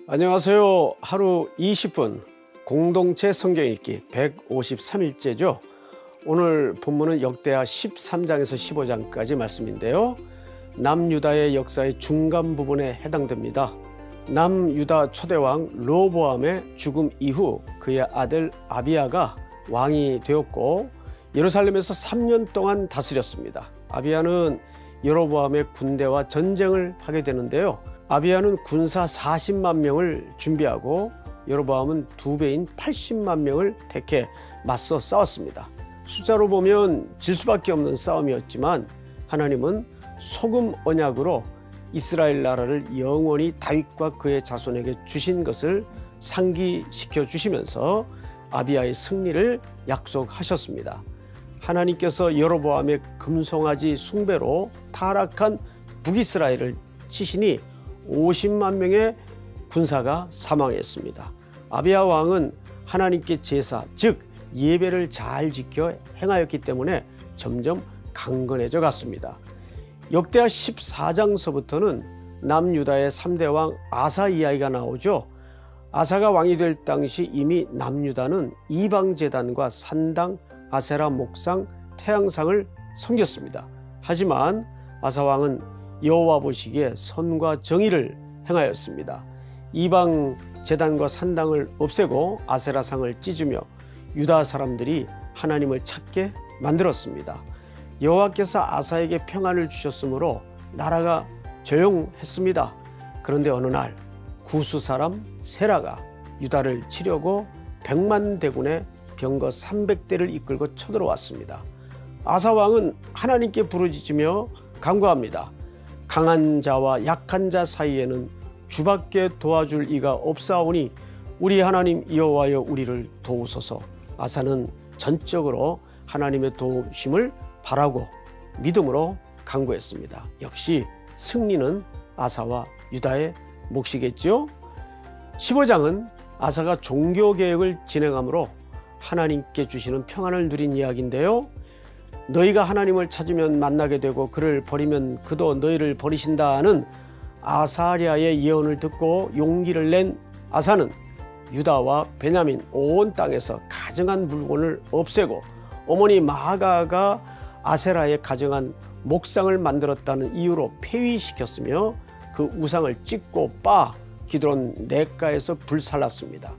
안녕하세요. 하루 20분 공동체 성경 읽기 153일째죠. 오늘 본문은 역대하 13장에서 15장까지 말씀인데요. 남유다의 역사의 중간 부분에 해당됩니다. 남유다 초대왕 르호보암의 죽음 이후 그의 아들 아비야가 왕이 되었고 예루살렘에서 3년 동안 다스렸습니다. 아비야는 여로보암의 군대와 전쟁을 하게 되는데요. 아비야는 군사 40만 명을 준비하고 여로보암은 2배인 80만 명을 택해 맞서 싸웠습니다. 숫자로 보면 질 수밖에 없는 싸움이었지만 하나님은 소금 언약으로 이스라엘 나라를 영원히 다윗과 그의 자손에게 주신 것을 상기시켜 주시면서 아비야의 승리를 약속하셨습니다. 하나님께서 여로보암의 금송아지 숭배로 타락한 북이스라엘을 치시니 50만 명의 군사가 사망했습니다. 아비야 왕은 하나님께 제사, 즉 예배를 잘 지켜 행하였기 때문에 점점 강건해져 갔습니다. 역대하 14장서부터는 남유다의 3대 왕 아사 이야기가 나오죠. 아사가 왕이 될 당시 이미 남유다는 이방제단과 산당, 아세라 목상, 태양상을 섬겼습니다. 하지만 아사 왕은 여호와 보시기에 선과 정의를 행하였습니다. 이방 제단과 산당을 없애고 아세라상을 찢으며 유다 사람들이 하나님을 찾게 만들었습니다. 여호와께서 아사에게 평안을 주셨으므로 나라가 조용했습니다. 그런데 어느 날 구스 사람 세라가 유다를 치려고 100만 대군의 병거 300대를 이끌고 쳐들어왔습니다. 아사 왕은 하나님께 부르짖으며 간구합니다. 강한 자와 약한 자 사이에는 주밖에 도와줄 이가 없사오니 우리 하나님 여호와여 우리를 도우소서. 아사는 전적으로 하나님의 도우심을 바라고 믿음으로 간구했습니다. 역시 승리는 아사와 유다의 몫이겠죠. 15장은 아사가 종교개혁을 진행하므로 하나님께 주시는 평안을 누린 이야기인데요. 너희가 하나님을 찾으면 만나게 되고 그를 버리면 그도 너희를 버리신다는 아사랴의 예언을 듣고 용기를 낸 아사는 유다와 베냐민 온 땅에서 가증한 물건을 없애고 어머니 마아가가 아세라의 가증한 목상을 만들었다는 이유로 폐위시켰으며 그 우상을 찢고 빻아 기드론 냇가에서 불살랐습니다.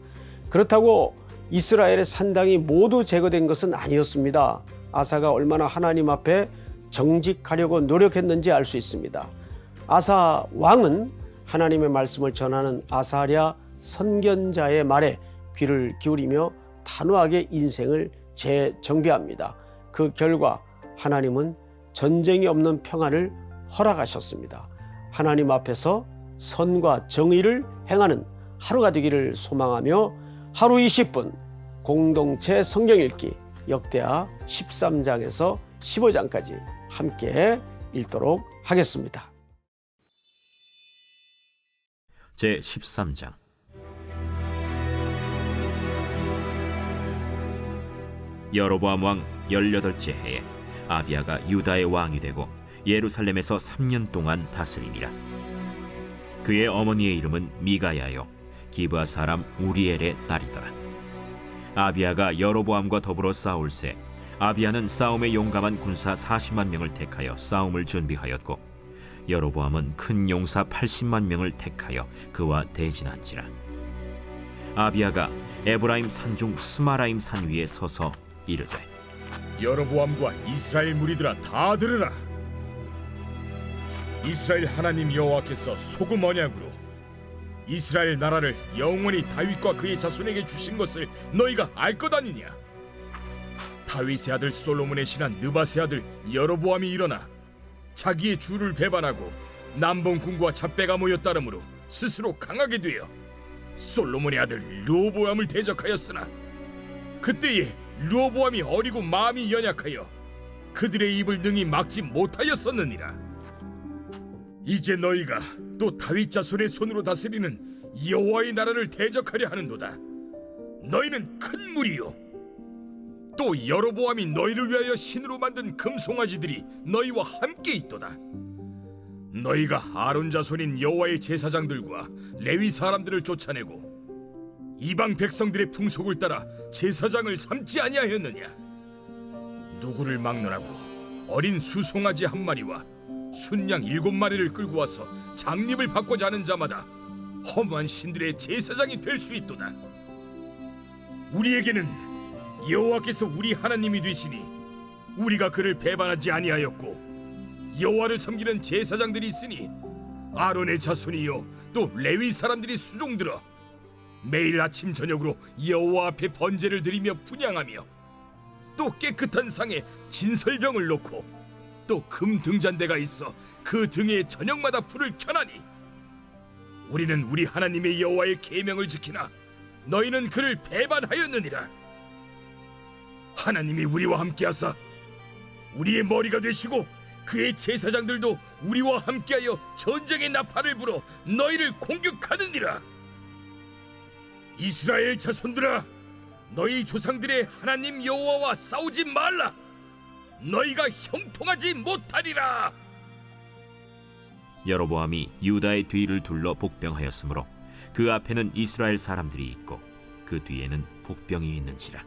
그렇다고 이스라엘의 산당이 모두 제거된 것은 아니었습니다. 아사가 얼마나 하나님 앞에 정직하려고 노력했는지 알 수 있습니다. 아사 왕은 하나님의 말씀을 전하는 아사랴 선견자의 말에 귀를 기울이며 단호하게 인생을 재정비합니다. 그 결과 하나님은 전쟁이 없는 평안을 허락하셨습니다. 하나님 앞에서 선과 정의를 행하는 하루가 되기를 소망하며 하루 20분 공동체 성경 읽기 역대하 13장에서 15장까지 함께 읽도록 하겠습니다. 제13장 여로보암 왕 18째 해에 아비야가 유다의 왕이 되고 예루살렘에서 3년 동안 다스리니라. 그의 어머니의 이름은 미가야요 기브아 사람 우리엘의 딸이더라. 아비야가 여로보암과 더불어 싸울새 아비야는 싸움에 용감한 군사 40만 명을 택하여 싸움을 준비하였고 여로보암은 큰 용사 80만 명을 택하여 그와 대진한지라. 아비야가 에브라임 산중 스마라임 산 위에 서서 이르되 여로보암과 이스라엘 무리들아 다 들으라. 이스라엘 하나님 여호와께서 소금 언약으로 이스라엘 나라를 영원히 다윗과 그의 자손에게 주신 것을 너희가 알 것 아니냐. 다윗의 아들 솔로몬의 신한 느밧의 아들 여로보암이 일어나 자기의 주를 배반하고 남본 군과 잡배가 모여 따름으로 스스로 강하게 되어 솔로몬의 아들 르호보암을 대적하였으나 그때에 르호보암이 어리고 마음이 연약하여 그들의 입을 능히 막지 못하였었느니라. 이제 너희가 또 다윗 자손의 손으로 다스리는 여호와의 나라를 대적하려 하는도다. 너희는 큰 무리요 또 여로보암이 너희를 위하여 신으로 만든 금송아지들이 너희와 함께 있도다. 너희가 아론 자손인 여호와의 제사장들과 레위 사람들을 쫓아내고 이방 백성들의 풍속을 따라 제사장을 삼지 아니하였느냐? 누구를 막론하고 어린 수송아지 한 마리와 순양 7마리를 끌고 와서 장립을 받고자 하는 자마다 허무한 신들의 제사장이 될 수 있도다. 우리에게는 여호와께서 우리 하나님이 되시니 우리가 그를 배반하지 아니하였고 여호와를 섬기는 제사장들이 있으니 아론의 자손이요 또 레위 사람들이 수종들어 매일 아침 저녁으로 여호와 앞에 번제를 드리며 분향하며 또 깨끗한 상에 진설병을 놓고 또 금 등잔대가 있어 그 등에 저녁마다 불을 켜나니 우리는 우리 하나님의 여호와의 계명을 지키나 너희는 그를 배반하였느니라. 하나님이 우리와 함께하사 우리의 머리가 되시고 그의 제사장들도 우리와 함께하여 전쟁의 나팔을 불어 너희를 공격하느니라. 이스라엘 자손들아, 너희 조상들의 하나님 여호와와 싸우지 말라. 너희가 형통하지 못하리라. 여로보암이 유다의 뒤를 둘러 복병하였으므로 그 앞에는 이스라엘 사람들이 있고 그 뒤에는 복병이 있는지라.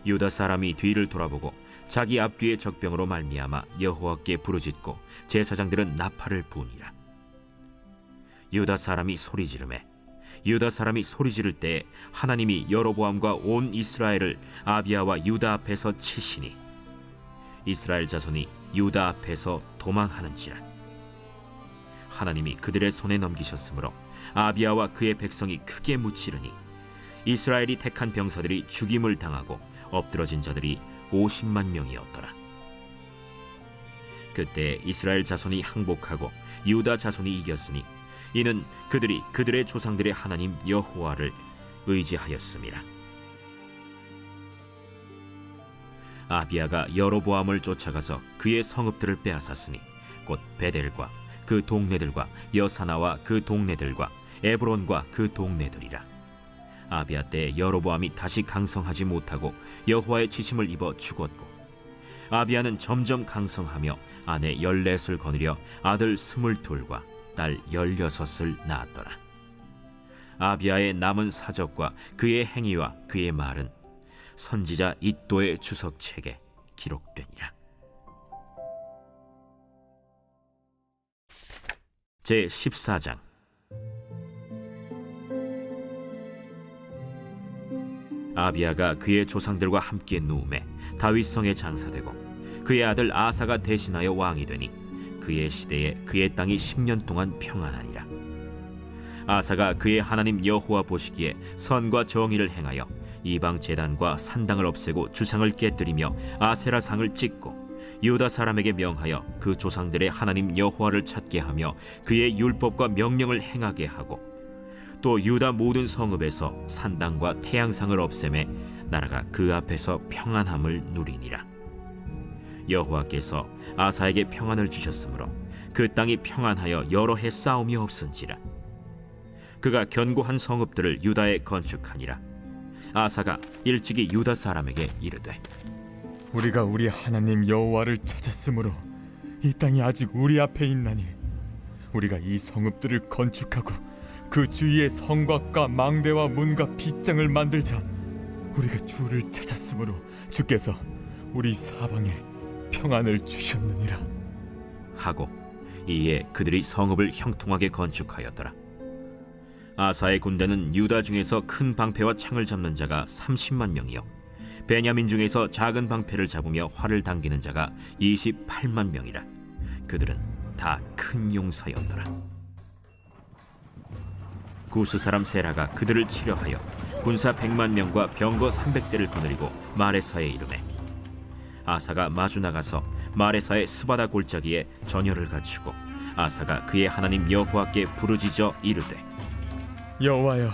유다 사람이 뒤를 돌아보고 자기 앞뒤의 적병으로 말미암아 여호와께 부르짖고 제사장들은 나팔을 부으니라. 유다 사람이 소리 지르매 유다 사람이 소리 지를 때에 하나님이 여로보암과 온 이스라엘을 아비야와 유다 앞에서 치시니 이스라엘 자손이 유다 앞에서 도망하는지라. 하나님이 그들의 손에 넘기셨으므로 아비야와 그의 백성이 크게 묻히르니 이스라엘이 택한 병사들이 죽임을 당하고 엎드러진 자들이 50만 명이었더라. 그때 이스라엘 자손이 항복하고 유다 자손이 이겼으니 이는 그들이 그들의 조상들의 하나님 여호와를 의지하였음이라. 아비야가 여로보암을 쫓아가서 그의 성읍들을 빼앗았으니 곧 베델과 그 동네들과 여사나와 그 동네들과 에브론과 그 동네들이라. 아비야 때 여로보암이 다시 강성하지 못하고 여호와의 치심을 입어 죽었고 아비야는 점점 강성하며 아내 14을 거느려 아들 22과 딸 16을 낳았더라. 아비야의 남은 사적과 그의 행위와 그의 말은 선지자 iddo의 주석책에 기록되니라. 제 14장. 아비야가 그의 조상들과 함께 누움에 다윗성에 장사되고 그의 아들 아사가 대신하여 왕이 되니 그의 시대에 그의 땅이 10년 동안 평안하니라. 아사가 그의 하나님 여호와 보시기에 선과 정의를 행하여 이방 제단과 산당을 없애고 주상을 깨뜨리며 아세라상을 찍고 유다 사람에게 명하여 그 조상들의 하나님 여호와를 찾게 하며 그의 율법과 명령을 행하게 하고 또 유다 모든 성읍에서 산당과 태양상을 없애매 나라가 그 앞에서 평안함을 누리니라. 여호와께서 아사에게 평안을 주셨으므로 그 땅이 평안하여 여러 해 싸움이 없은지라. 그가 견고한 성읍들을 유다에 건축하니라. 아사가 일찍이 유다 사람에게 이르되 우리가 우리 하나님 여호와를 찾았으므로 이 땅이 아직 우리 앞에 있나니 우리가 이 성읍들을 건축하고 그 주위에 성곽과 망대와 문과 빗장을 만들자. 우리가 주를 찾았으므로 주께서 우리 사방에 평안을 주셨느니라 하고 이에 그들이 성읍을 형통하게 건축하였더라. 아사의 군대는 유다 중에서 큰 방패와 창을 잡는 자가 30만 명이요 베냐민 중에서 작은 방패를 잡으며 활을 당기는 자가 28만 명이라. 그들은 다 큰 용사였더라. 구스 사람 세라가 그들을 치려하여 군사 100만 명과 병거 300대를 거느리고 마레사에 이르매 아사가 마주 나가서 마레사의 스바다 골짜기에 전열을 갖추고 아사가 그의 하나님 여호와께 부르짖어 이르되 여호와여,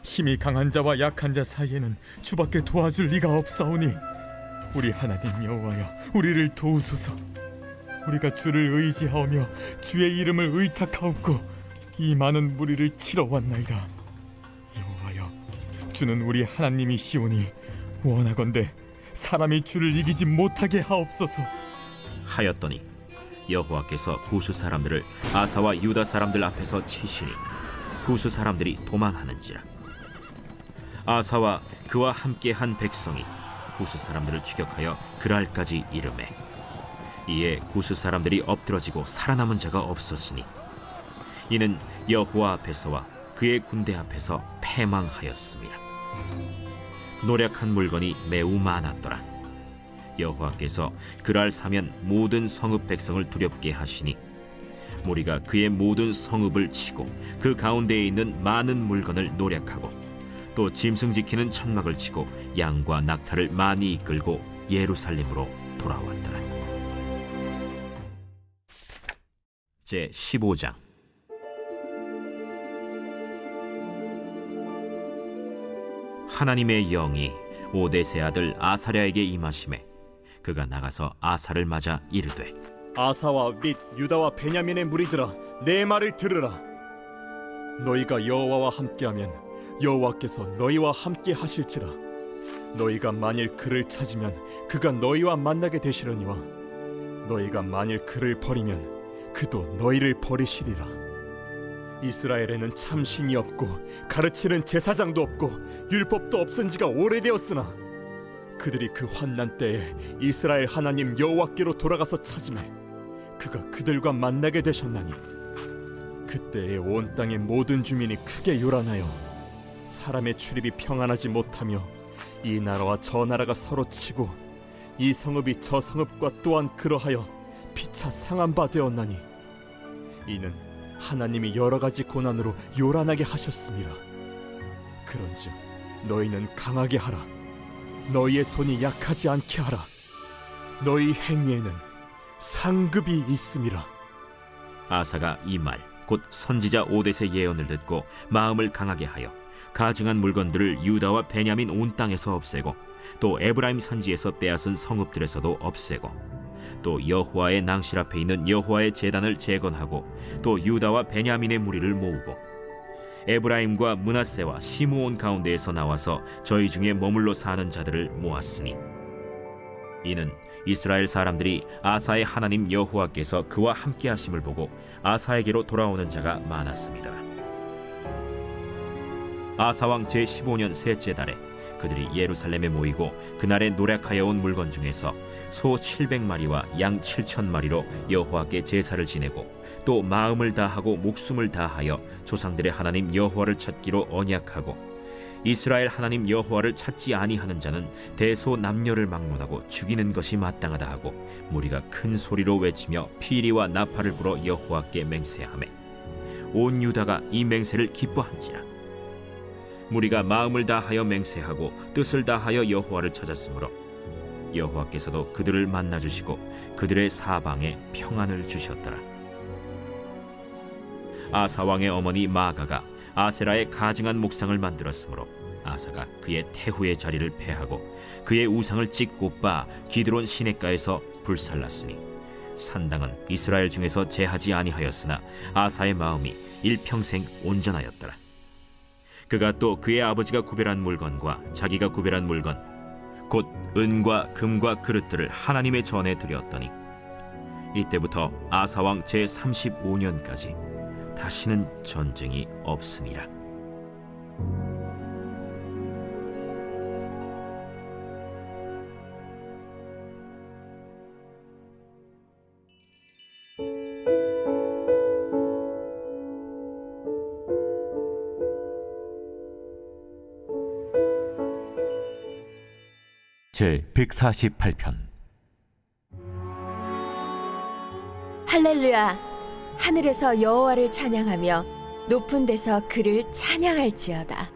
힘이 강한 자와 약한 자 사이에는 주밖에 도와줄 리가 없사오니 우리 하나님 여호와여, 우리를 도우소서. 우리가 주를 의지하오며 주의 이름을 의탁하옵고 이 많은 무리를 치러 왔나이다. 여호와여, 주는 우리 하나님이시오니 원하건대 사람이 주를 이기지 못하게 하옵소서. 하였더니 여호와께서 구스 사람들을 아사와 유다 사람들 앞에서 치시니 구스 사람들이 도망하는지라. 아사와 그와 함께한 백성이 구스 사람들을 추격하여 그랄까지 이르매 이에 구스 사람들이 엎드러지고 살아남은 자가 없었으니 이는 여호와 앞에서와 그의 군대 앞에서 패망하였습니다. 노략한 물건이 매우 많았더라. 여호와께서 그랄 사면 모든 성읍 백성을 두렵게 하시니 무리가 그의 모든 성읍을 치고 그 가운데에 있는 많은 물건을 노략하고 또 짐승 지키는 천막을 치고 양과 낙타를 많이 이끌고 예루살렘으로 돌아왔더라. 제 15장. 하나님의 영이 오뎃의 아들 아사랴에게 임하심에 그가 나가서 아사를 맞아 이르되 아사와 및 유다와 베냐민의 무리들아, 내 말을 들으라. 너희가 여호와와 함께하면 여호와께서 너희와 함께 하실지라. 너희가 만일 그를 찾으면 그가 너희와 만나게 되시려니와 너희가 만일 그를 버리면 그도 너희를 버리시리라. 이스라엘에는 참 신이 없고 가르치는 제사장도 없고 율법도 없은 지가 오래되었으나 그들이 그 환난 때에 이스라엘 하나님 여호와께로 돌아가서 찾으매 그가 그들과 만나게 되셨나니 그때에 온 땅의 모든 주민이 크게 요란하여 사람의 출입이 평안하지 못하며 이 나라와 저 나라가 서로 치고 이 성읍이 저 성읍과 또한 그러하여 피차 상한 바 되었나니 이는 하나님이 여러 가지 고난으로 요란하게 하셨습니다. 그런즉 너희는 강하게 하라. 너희의 손이 약하지 않게 하라. 너희 행위에는 상급이 있음이라. 아사가 이 말 곧 선지자 오뎃의 예언을 듣고 마음을 강하게 하여 가증한 물건들을 유다와 베냐민 온 땅에서 없애고 또 에브라임 산지에서 빼앗은 성읍들에서도 없애고 또 여호와의 낭실 앞에 있는 여호와의 제단을 재건하고 또 유다와 베냐민의 무리를 모으고 에브라임과 므낫세와 시므온 가운데에서 나와서 저희 중에 머물러 사는 자들을 모았으니 이는 이스라엘 사람들이 아사의 하나님 여호와께서 그와 함께 하심을 보고 아사에게로 돌아오는 자가 많았습니다. 아사 왕 제15년 셋째 달에 그들이 예루살렘에 모이고 그날에 노략하여 온 물건 중에서 소 700마리와 양 7,000마리로 여호와께 제사를 지내고 또 마음을 다하고 목숨을 다하여 조상들의 하나님 여호와를 찾기로 언약하고 이스라엘 하나님 여호와를 찾지 아니하는 자는 대소 남녀를 막론하고 죽이는 것이 마땅하다 하고 무리가 큰 소리로 외치며 피리와 나팔을 불어 여호와께 맹세하매 온 유다가 이 맹세를 기뻐한지라. 무리가 마음을 다하여 맹세하고 뜻을 다하여 여호와를 찾았으므로 여호와께서도 그들을 만나주시고 그들의 사방에 평안을 주셨더라. 아사 왕의 어머니 마아가가 아세라의 가증한 목상을 만들었으므로 아사가 그의 태후의 자리를 폐하고 그의 우상을 찢고 빻아 기드론 시냇가에서 불살랐으니 산당은 이스라엘 중에서 제하지 아니하였으나 아사의 마음이 일평생 온전하였더라. 그가 또 그의 아버지가 구별한 물건과 자기가 구별한 물건 곧 은과 금과 그릇들을 하나님의 전에 드렸더니 이때부터 아사 왕 제35년까지 다시는 전쟁이 없으니라. 제 148편. 할렐루야. 하늘에서 여호와를 찬양하며 높은 데서 그를 찬양할지어다.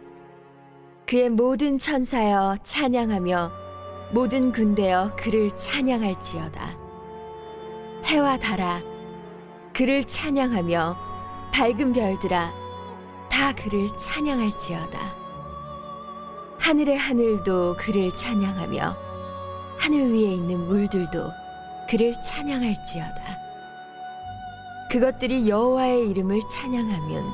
그의 모든 천사여 찬양하며 모든 군대여 그를 찬양할지어다. 해와 달아 그를 찬양하며 밝은 별들아 다 그를 찬양할지어다. 하늘의 하늘도 그를 찬양하며 하늘 위에 있는 물들도 그를 찬양할지어다. 그것들이 여호와의 이름을 찬양하면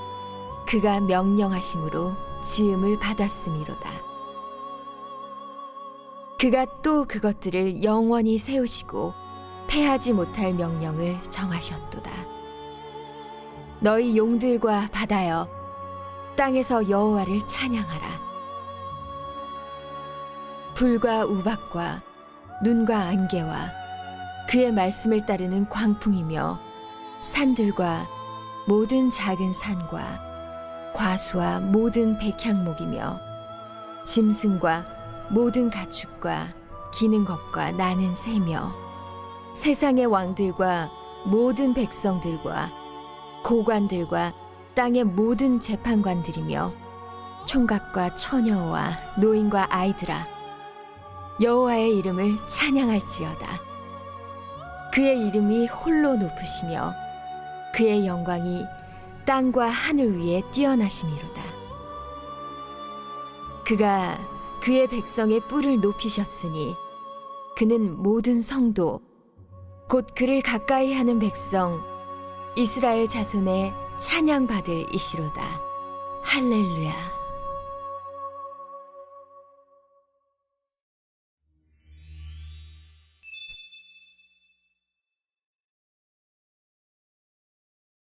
그가 명령하심으로 지음을 받았음이로다. 그가 또 그것들을 영원히 세우시고 패하지 못할 명령을 정하셨도다. 너희 용들과 바다여, 땅에서 여호와를 찬양하라. 불과 우박과 눈과 안개와 그의 말씀을 따르는 광풍이며 산들과 모든 작은 산과 과수와 모든 백향목이며 짐승과 모든 가축과 기는 것과 나는 새며 세상의 왕들과 모든 백성들과 고관들과 땅의 모든 재판관들이며 총각과 처녀와 노인과 아이들아, 여호와의 이름을 찬양할지어다. 그의 이름이 홀로 높으시며 그의 영광이 땅과 하늘 위에 뛰어나심이로다. 그가 그의 백성의 뿔을 높이셨으니 그는 모든 성도 곧 그를 가까이 하는 백성 이스라엘 자손의 찬양받을 이시로다. 할렐루야.